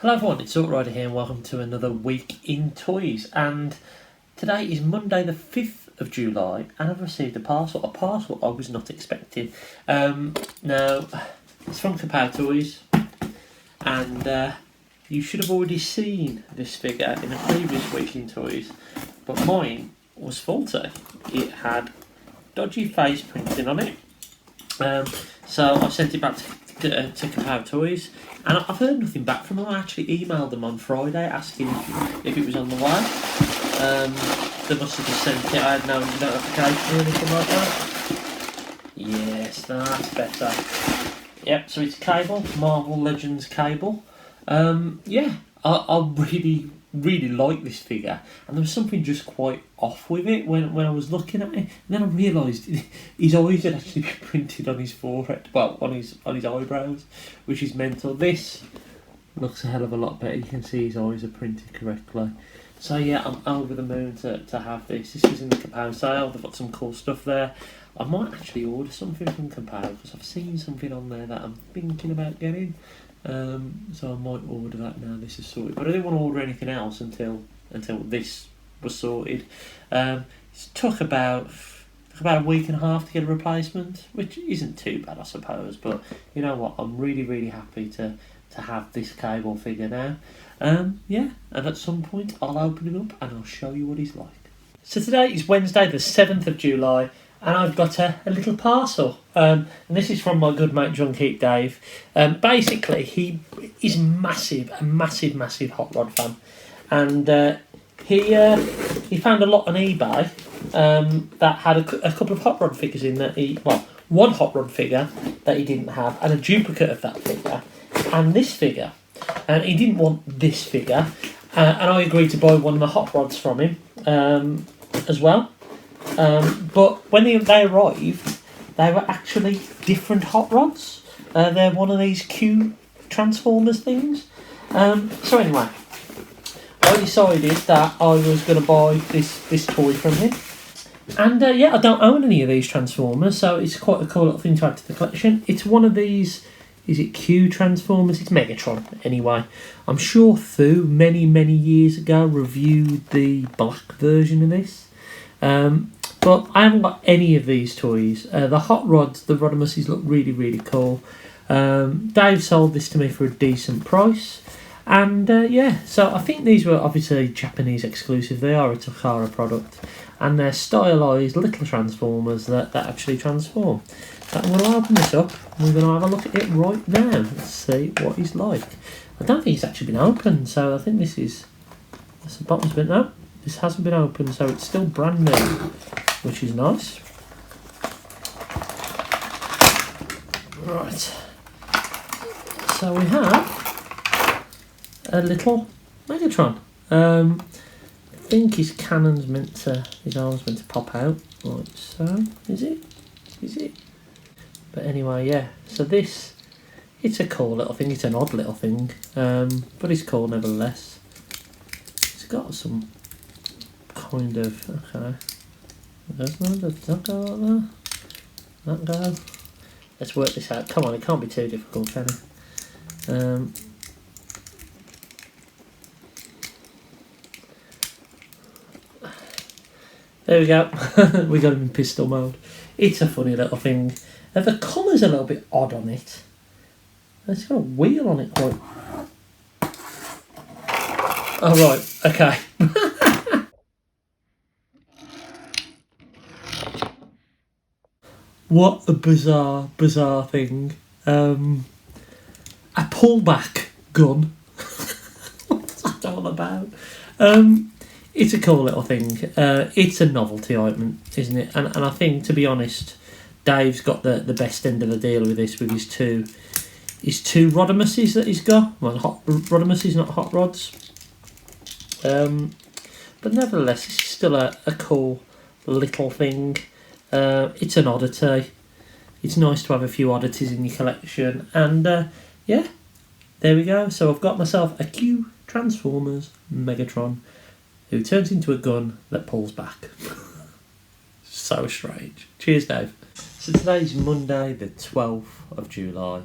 Hello everyone, it's Rider here and welcome to another week in toys. And today is Monday the 5th of July and I've received a parcel I was not expecting. Now, it's from Kapow Toys and you should have already seen this figure in a previous week in toys, but mine was faulty. It had dodgy face printing on it. So I sent it back to Kapow Toys, and I've heard nothing back from them. I actually emailed them on Friday asking if it was on the way. They must have just sent it. I had no notification or anything like that. Yes, that's better. Yep, so it's a cable, Marvel Legends cable. I really like this figure, and there was something just quite off with it when I was looking at it. And then I realised his eyes had actually been printed on his forehead, well, on his eyebrows, which is mental. This looks a hell of a lot better. You can see his eyes are printed correctly. So yeah, I'm over the moon to have this. This was in the Kapow sale. They've got some cool stuff there. I might actually order something from Kapow because I've seen something on there that I'm thinking about getting. So I might order that now this is sorted. But I didn't want to order anything else until this was sorted. It took about a week and a half to get a replacement, which isn't too bad, I suppose. But you know what? I'm really happy to have this cable figure now. And at some point I'll open him up and I'll show you what he's like. So today is Wednesday the 7th of July. And I've got a little parcel. And this is from my good mate Drunk Eat Dave. Basically, he is a massive Hot Rod fan. And he found a lot on eBay that had a couple of Hot Rod figures in that one Hot Rod figure that he didn't have, and a duplicate of that figure, and this figure. And he didn't want this figure. And I agreed to buy one of the Hot Rods from him as well. But when they arrived, they were actually different Hot Rods. They're one of these Q Transformers things. So anyway, I decided that I was going to buy this toy from him. And I don't own any of these Transformers, so it's quite a cool little thing to add to the collection. It's one of these, is it Q Transformers? It's Megatron, anyway. I'm sure Thu, many years ago, reviewed the black version of this. But I haven't got any of these toys. The Hot Rods, the Rodimuses, look really cool. Dave sold this to me for a decent price. And so I think these were obviously Japanese exclusive. They are a Takara product. And they're stylised little Transformers that actually transform. So I'm going to open this up. We're going to have a look at it right now. Let's see what he's like. I don't think it's actually been opened, so I think that's the bottom's been out. This hasn't been opened, so it's still brand new, which is nice. Right. So we have a little Megatron. I think his arm's meant to pop out, like so. Is it? But anyway, yeah. So it's a cool little thing. It's an odd little thing, but it's cool nevertheless. It's got some kind of, okay. Does that go like that? That go? Let's work this out. Come on, it can't be too difficult, can it? There we go. We got him in pistol mode. It's a funny little thing. The colour's a little bit odd on it. It's got a wheel on it, quite. Oh, right. Okay. What a bizarre thing. A pullback gun. What's that all about? It's a cool little thing. It's a novelty item, isn't it? And I think, to be honest, Dave's got the best end of the deal with this, with his two Rodimuses that he's got. Well, Rodimuses, not Hot Rods. But nevertheless, this is still a cool little thing. It's an oddity. It's nice to have a few oddities in your collection. And there we go. So I've got myself a Q Transformers Megatron who turns into a gun that pulls back. So strange. Cheers, Dave. So today's Monday the 12th of July.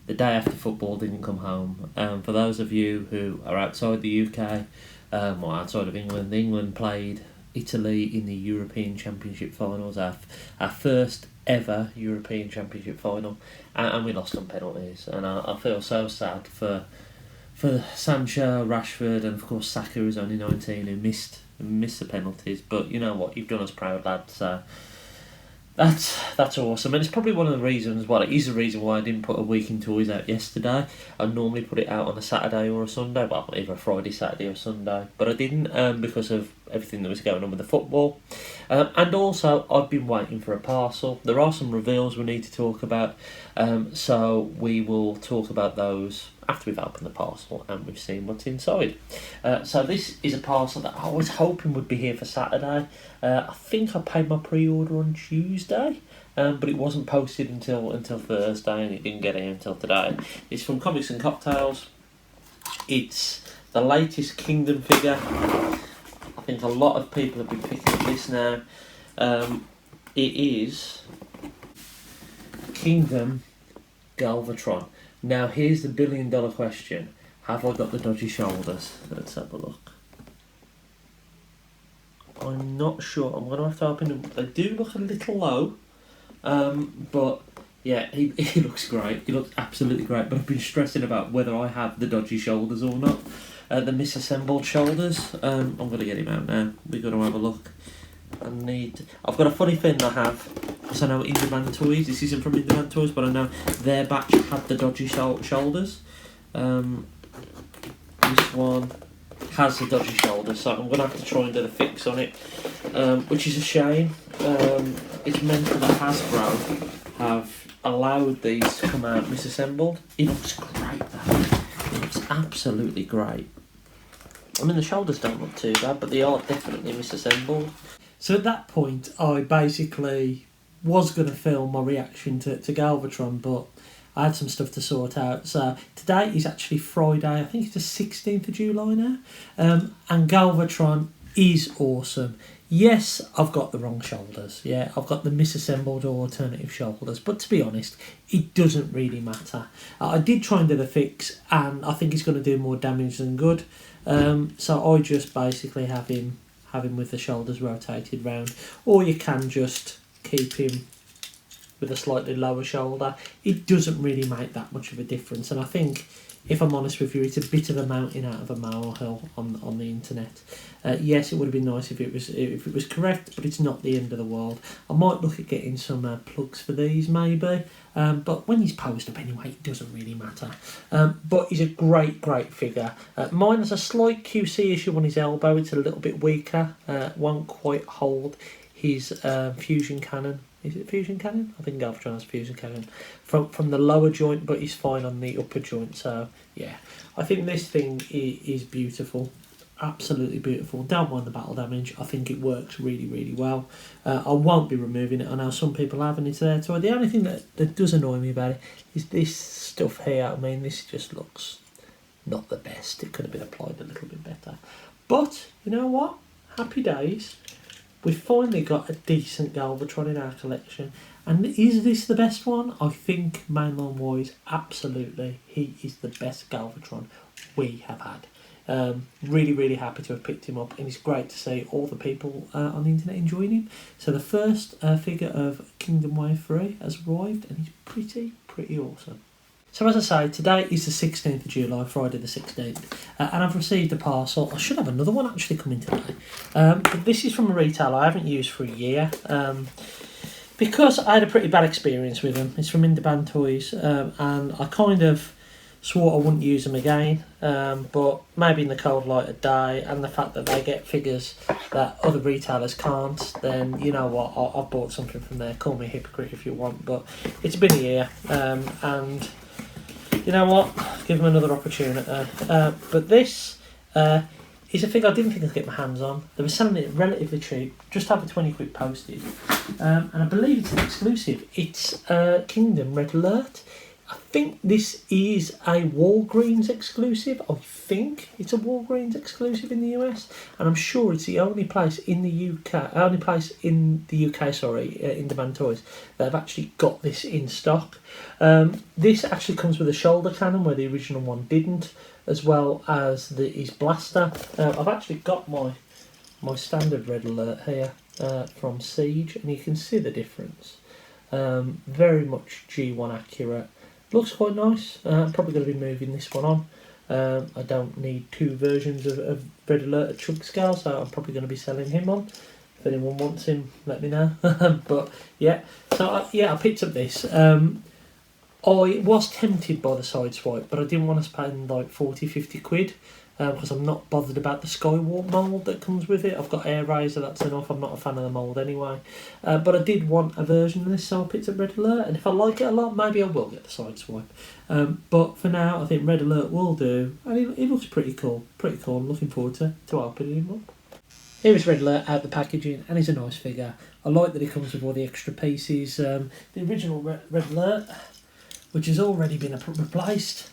the day after football didn't come home. For those of you who are outside the UK, or outside of England, England played Italy in the European Championship finals, our first ever European Championship final, and we lost on penalties. And I feel so sad for Sancho, Rashford, and of course Saka, who's only 19, who missed the penalties. But you know what, you've done us proud, lads. So that's awesome, and it's probably one of the reasons. Well, it is the reason why I didn't put a Week in Toys out yesterday. I normally put it out on a Saturday or a Sunday, well, either a Friday, Saturday, or Sunday, but I didn't because of everything that was going on with the football. And also, I've been waiting for a parcel. There are some reveals we need to talk about, so we will talk about those after we've opened the parcel and we've seen what's inside. So this is a parcel that I was hoping would be here for Saturday. I think I paid my pre-order on Tuesday, but it wasn't posted until Thursday, and it didn't get here until today. It's from Comics and Cocktails. It's the latest Kingdom figure. I think a lot of people have been picking up this now. It is Kingdom Galvatron. Now, here's the billion-dollar question. Have I got the dodgy shoulders? Let's have a look. I'm not sure. I'm going to have to open them. They do look a little low. But, yeah, he looks great. He looks absolutely great. But I've been stressing about whether I have the dodgy shoulders or not. The misassembled shoulders. I'm going to get him out now. We've got to have a look. I've got a funny feeling I have, because I know In-Demand Toys, this isn't from In-Demand Toys, but I know their batch had the dodgy shoulders. This one has the dodgy shoulders, so I'm going to have to try and do the fix on it, which is a shame. It's meant that Hasbro have allowed these to come out misassembled. It looks great though. It looks absolutely great. I mean, the shoulders don't look too bad, but they are definitely misassembled. So at that point, I basically was going to film my reaction to Galvatron, but I had some stuff to sort out. So today is actually Friday, I think it's the 16th of July now, and Galvatron is awesome. Yes, I've got the wrong shoulders. Yeah, I've got the misassembled or alternative shoulders, but to be honest, it doesn't really matter. I did try and do the fix, and I think it's going to do more damage than good. So I just basically have him with the shoulders rotated round, or you can just keep him with a slightly lower shoulder. It doesn't really make that much of a difference, and I think, if I'm honest with you, it's a bit of a mountain out of a molehill on the internet. Yes, it would have been nice if it was correct, but it's not the end of the world. I might look at getting some plugs for these maybe, but when he's posed up anyway, it doesn't really matter. But he's a great figure. Mine has a slight QC issue on his elbow. It's a little bit weaker. Won't quite hold his fusion cannon. Is it fusion cannon? I think Galvatron has fusion cannon from the lower joint, but he's fine on the upper joint. So yeah, I think this thing is beautiful, absolutely beautiful. Don't mind the battle damage. I think it works really well. I won't be removing it. I know some people have, and it's there. So the only thing that does annoy me about it is this stuff here. I mean, this just looks not the best. It could have been applied a little bit better. But you know what? Happy days. We've finally got a decent Galvatron in our collection. And is this the best one? I think, mainline wise, absolutely. He is the best Galvatron we have had. Really happy to have picked him up. And it's great to see all the people on the internet enjoying him. So the first figure of Kingdom Wave 3 has arrived, and he's pretty awesome. So as I say, today is the 16th of July, Friday the 16th, and I've received a parcel. I should have another one actually coming today. But this is from a retailer I haven't used for a year, because I had a pretty bad experience with them. It's from In-Demand Toys, and I kind of swore I wouldn't use them again, but maybe in the cold light of day and the fact that they get figures that other retailers can't, then you know what, I've bought something from there. Call me a hypocrite if you want, but it's been a year, and you know what? Give them another opportunity. But this is a figure I didn't think I'd get my hands on. They were selling it relatively cheap, just over 20 quid postage. And I believe it's an exclusive. It's Kingdom Red Alert. I think this is a Walgreens exclusive. I think it's a Walgreens exclusive in the US, and I'm sure it's the only place in the UK, in Demand Toys, that have actually got this in stock. This actually comes with a shoulder cannon where the original one didn't, as well as his blaster. I've actually got my standard Red Alert here from Siege, and you can see the difference. Very much G1 accurate. Looks quite nice. I'm probably going to be moving this one on. I don't need two versions of Red Alert at chunk scale, so I'm probably going to be selling him on. If anyone wants him, let me know. But yeah, so I picked up this. I was tempted by the Sideswipe, but I didn't want to spend like 40-50 quid. Because I'm not bothered about the Skywalk mould that comes with it. I've got Air Razor, that's enough. I'm not a fan of the mould anyway. But I did want a version of this, so I picked up Red Alert. And if I like it a lot, maybe I will get the Sideswipe. But for now, I think Red Alert will do. And it looks pretty cool. Pretty cool. I'm looking forward to opening him up. Here is Red Alert out the packaging, and he's a nice figure. I like that he comes with all the extra pieces. The original Red Alert, which has already been replaced.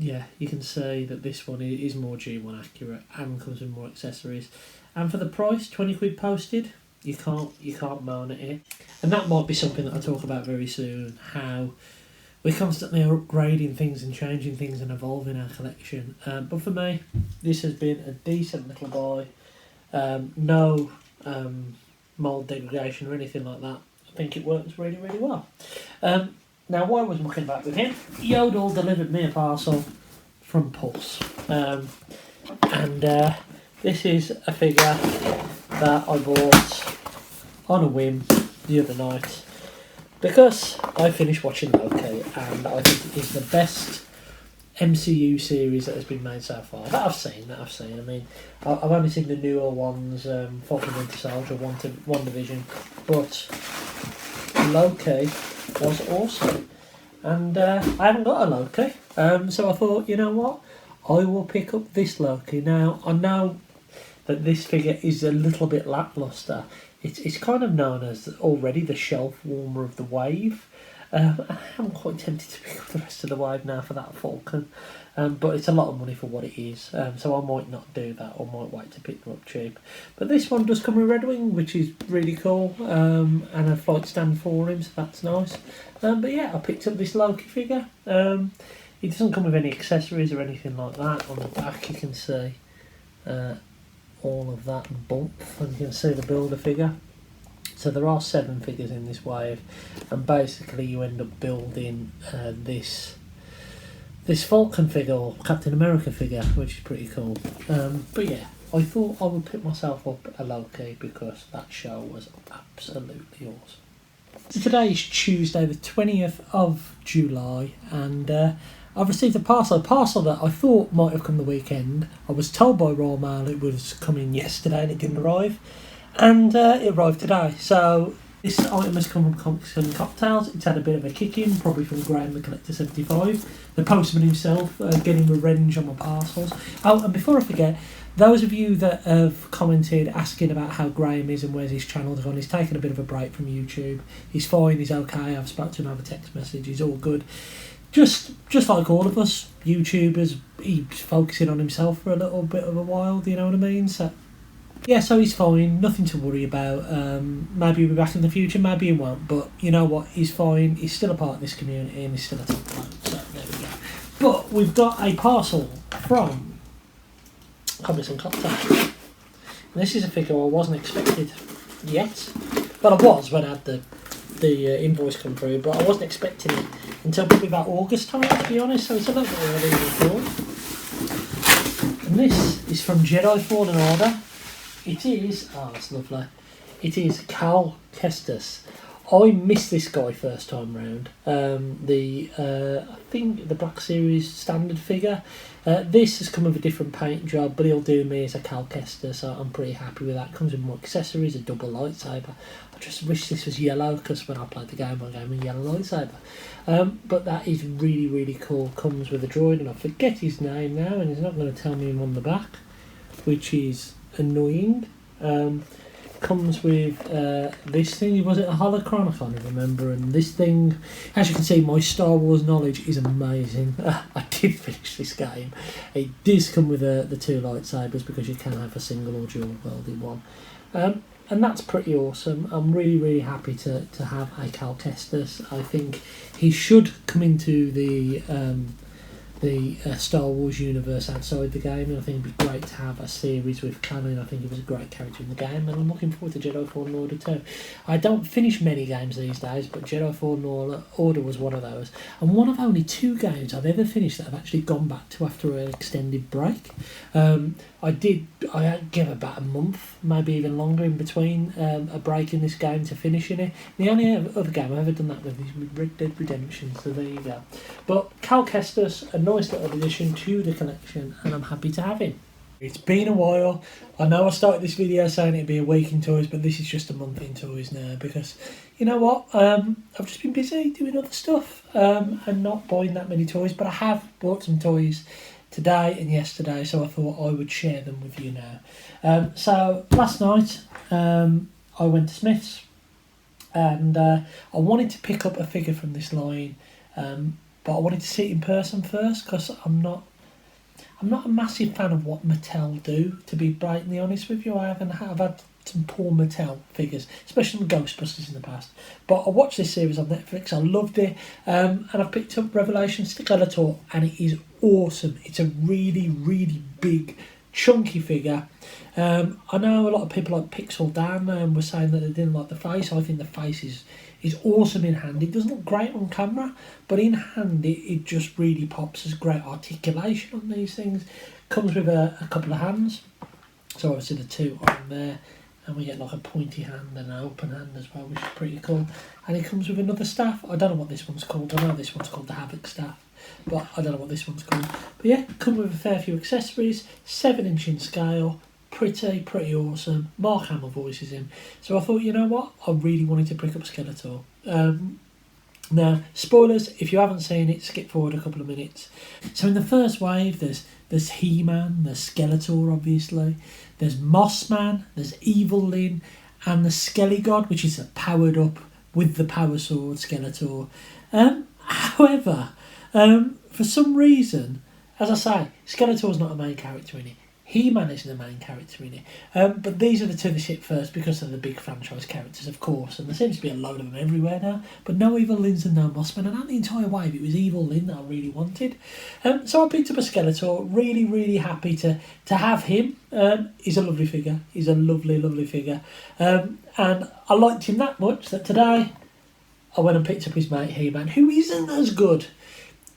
Yeah, you can say that this one is more G1 accurate and comes with more accessories. And for the price, 20 quid posted, you can't moan at it. And that might be something that I'll talk about very soon, how we're constantly upgrading things and changing things and evolving our collection. But for me, this has been a decent little buy. No mould degradation or anything like that. I think it works really, really well. Now, while I was mucking about with him, Yodel delivered me a parcel from Pulse. And this is a figure that I bought on a whim the other night because I finished watching Loki, and I think it is the best MCU series that has been made so far that I've seen. I mean, I've only seen the newer ones, Falcon Winter Soldier, WandaVision, but Loki was awesome. And I haven't got a Loki, so I thought, you know what, I will pick up this Loki. Now, I know that this figure is a little bit lacklustre. It's kind of known as already the shelf warmer of the wave. I'm quite tempted to pick up the rest of the wave now for that Falcon, but it's a lot of money for what it is, so I might not do that, or might wait to pick them up cheap. But this one does come with Red Wing, which is really cool, and a flight stand for him, so that's nice. But yeah, I picked up this Loki figure. It doesn't come with any accessories or anything like that. On the back you can see all of that bump, and you can see the builder figure. So there are 7 figures in this wave, and basically you end up building this Falcon figure, or Captain America figure, which is pretty cool. But yeah, I thought I would pick myself up a Loki because that show was absolutely awesome. So today is Tuesday the 20th of July, and I've received a parcel that I thought might have come the weekend. I was told by Royal Mail it was coming yesterday and it didn't arrive. And it arrived today. So this item has come from Comics and Cocktails. It's had a bit of a kick in, probably from Graham the Collector 75, the postman himself, getting revenge on my parcels. Oh, and before I forget, those of you that have commented asking about how Graham is and where's his channel gone, he's taken a bit of a break from YouTube. He's fine, he's okay. I've spoken to him over text message, he's all good. Just like all of us YouTubers, he's focusing on himself for a little bit of a while, do you know what I mean? So yeah, so he's fine, nothing to worry about. Maybe he'll be back in the future, maybe he won't, but you know what, he's fine, he's still a part of this community and he's still a top bloke, so there we go. But we've got a parcel from Comics and Cocktails. And this is a figure I wasn't expected yet. Well, I was when I had the invoice come through, but I wasn't expecting it until probably about August time, to be honest, so it's a little bit early than I thought. And this is from Jedi Fallen Order. It is, oh that's lovely, it is Cal Kestis. I missed this guy first time round. I think the Black Series standard figure. This has come with a different paint job, but he'll do me as a Cal Kestis, so I'm pretty happy with that. Comes with more accessories, a double lightsaber. I just wish this was yellow, because when I played the game, I gave him a yellow lightsaber. But that is really, really cool. Comes with a droid, and I forget his name now, and he's not going to tell me him on the back, which is annoying. comes with this thing. Was it a holocron? I can't even remember. And this thing, as you can see, my Star Wars knowledge is amazing. I did finish this game. It does come with the two lightsabers because you can have a single or dual wielding one. And that's pretty awesome. I'm really happy to have a Cal Kestis. I think he should come into the Star Wars universe outside the game, and I think it'd be great to have a series with Canon. I think he was a great character in the game, and I'm looking forward to Jedi Fallen Order too. I don't finish many games these days, but Jedi Fallen Order was one of those, and one of only 2 games I've ever finished that I've actually gone back to after an extended break. I gave about a month, maybe even longer, in between a break in this game to finishing it. The only other game I've ever done that with is Red Dead Redemption, so there you go. But Cal Kestis, a nice little addition to the collection, and I'm happy to have him. It's been a while. I know I started this video saying it'd be a week in toys, but this is just a month in toys now because, you know what, I've just been busy doing other stuff and not buying that many toys, but I have bought some toys today and yesterday, so I thought I would share them with you now. So last night I went to Smith's and I wanted to pick up a figure from this line, but I wanted to see it in person first because I'm not a massive fan of what Mattel do, to be blatantly honest with you. I've had some poor Mattel figures, especially the Ghostbusters in the past. But I watched this series on Netflix, I loved it, and I've picked up Revelation Skeletor, and it is awesome. It's a really big, chunky figure. I know a lot of people like Pixel Dan were saying that they didn't like the face. I think the face is awesome in hand. It doesn't look great on camera, but in hand it just really pops. There's great articulation on these things. Comes with a couple of hands, so obviously the 2 on there, and we get like a pointy hand and an open hand as well, which is pretty cool. And it comes with another staff. I don't know what this one's called. I know this one's called the Havoc staff, but I don't know what this one's called. But yeah, come with a fair few accessories, 7-inch in scale, pretty awesome. Mark Hamill voices him. So I thought, you know what, I really wanted to pick up Skeletor. Now, spoilers, if you haven't seen it, skip forward a couple of minutes. So in the first wave, there's He-Man, there's Skeletor, obviously. There's Mossman, there's Evil Lyn, and the Skelligod, which is a powered up with the power sword Skeletor. However, for some reason, as I say, Skeletor's not a main character in it. He-Man isn't the main character in it. But these are the 2 that ship first because they're the big franchise characters, of course. And there seems to be a load of them everywhere now. But no Evil Lyns and no Mossman. And out the entire wave, it was Evil Lyn that I really wanted. So I picked up a Skeletor. Really happy to have him. He's a lovely figure. He's a lovely figure. And I liked him that much that today I went and picked up his mate He-Man, who isn't as good.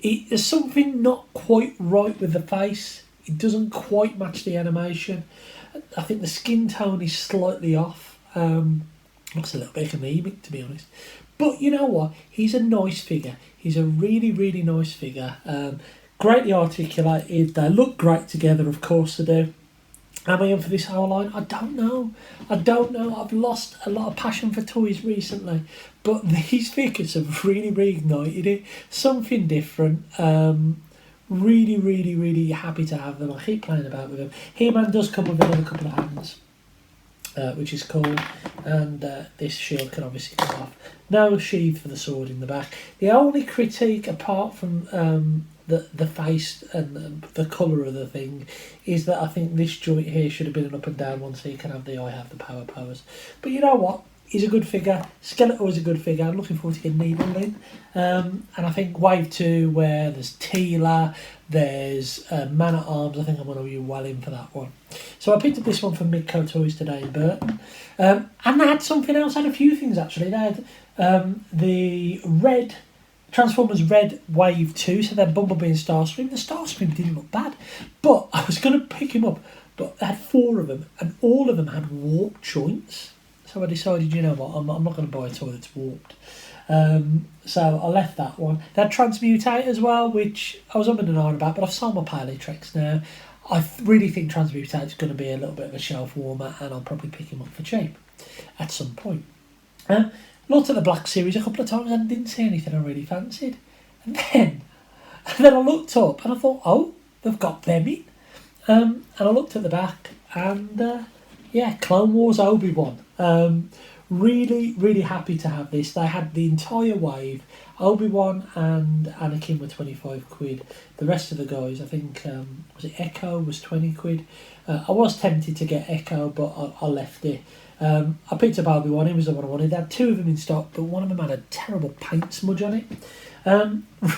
There's something not quite right with the face. It doesn't quite match the animation. I think the skin tone is slightly off. Looks a little bit anemic, to be honest. But you know what? He's a nice figure. He's a really nice figure. Greatly articulated. They look great together, of course they do. Am I in for this whole line? I don't know. I've lost a lot of passion for toys recently. But these figures have really reignited it. Something different. Really happy to have them. I keep playing about with them. He-Man does come with another couple of hands, which is cool, and this shield can obviously come off. No sheath for the sword in the back. The only critique, apart from the face and the colour of the thing, is that I think this joint here should have been an up and down one, so you can have the I have the power pose. But you know what? He's a good figure. Skeletor is a good figure. I'm looking forward to getting Evil Lyn. And I think Wave 2, where there's Teela, there's Man at Arms, I think I'm going to be well in for that one. So I picked up this one from Midco Toys today in Burton. And they had something else. They had a few things actually. They had the red Transformers Red Wave 2, so they're Bumblebee and Starscream. The Starscream didn't look bad, but I was going to pick him up, but they had 4 of them, and all of them had warped joints. So I decided, you know what, I'm not going to buy a toy that's warped. So I left that one. They had Transmutate as well, which I was umming and ahhing about, but I've sold my Paleytrex now. I really think Transmutate is going to be a little bit of a shelf warmer, and I'll probably pick him up for cheap at some point. Looked at the Black Series a couple of times and didn't see anything I really fancied. And then I looked up and I thought, oh, they've got them in. And I looked at the back and, yeah, Clone Wars Obi-Wan. Really, really happy to have this. They had the entire wave. Obi-Wan and Anakin were 25 quid. The rest of the guys, I think, was it Echo, was 20 quid. I was tempted to get Echo, but I left it. I picked up Obi-Wan, he was the one I wanted. They had two of them in stock, but one of them had a terrible paint smudge on it.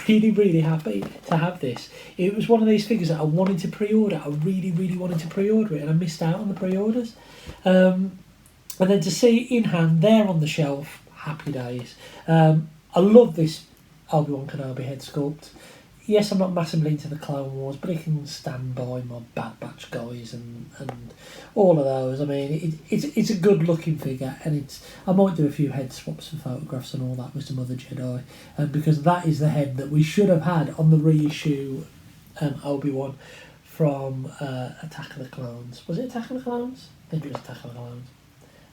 Really, really happy to have this. It was one of these figures that I wanted to pre-order. I really, really wanted to pre-order it, and I missed out on the pre-orders. And then to see it in hand, there on the shelf, happy days. I love this Obi-Wan Kenobi head sculpt. Yes, I'm not massively into the Clone Wars, but it can stand by my Bad Batch guys and all of those. I mean, it's a good looking figure, and I might do a few head swaps for photographs and all that with some other Jedi, because that is the head that we should have had on the reissue Obi-Wan from Attack of the Clones. Was it Attack of the Clones? I think it was Attack of the Clones.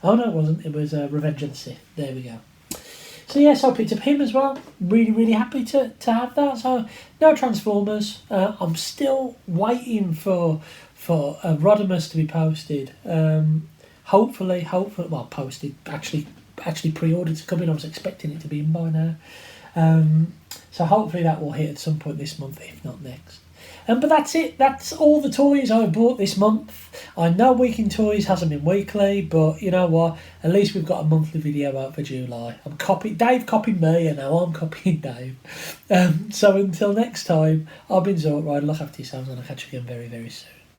Oh no, it wasn't. It was Revenge of the Sith. There we go. So yes, I picked up him as well. Really, really happy to have that. So no Transformers. I'm still waiting for Rodimus to be posted. Hopefully, well, posted. Actually pre-ordered to come in. I was expecting it to be in by now. So hopefully that will hit at some point this month, if not next. But that's it. That's all the toys I bought this month. I know Week in Toys hasn't been weekly, but you know what? At least we've got a monthly video out for July. Dave copied me, and now I'm copying Dave. So until next time, I've been Zork Rider. Look after yourselves, and I'll catch you again very, very soon.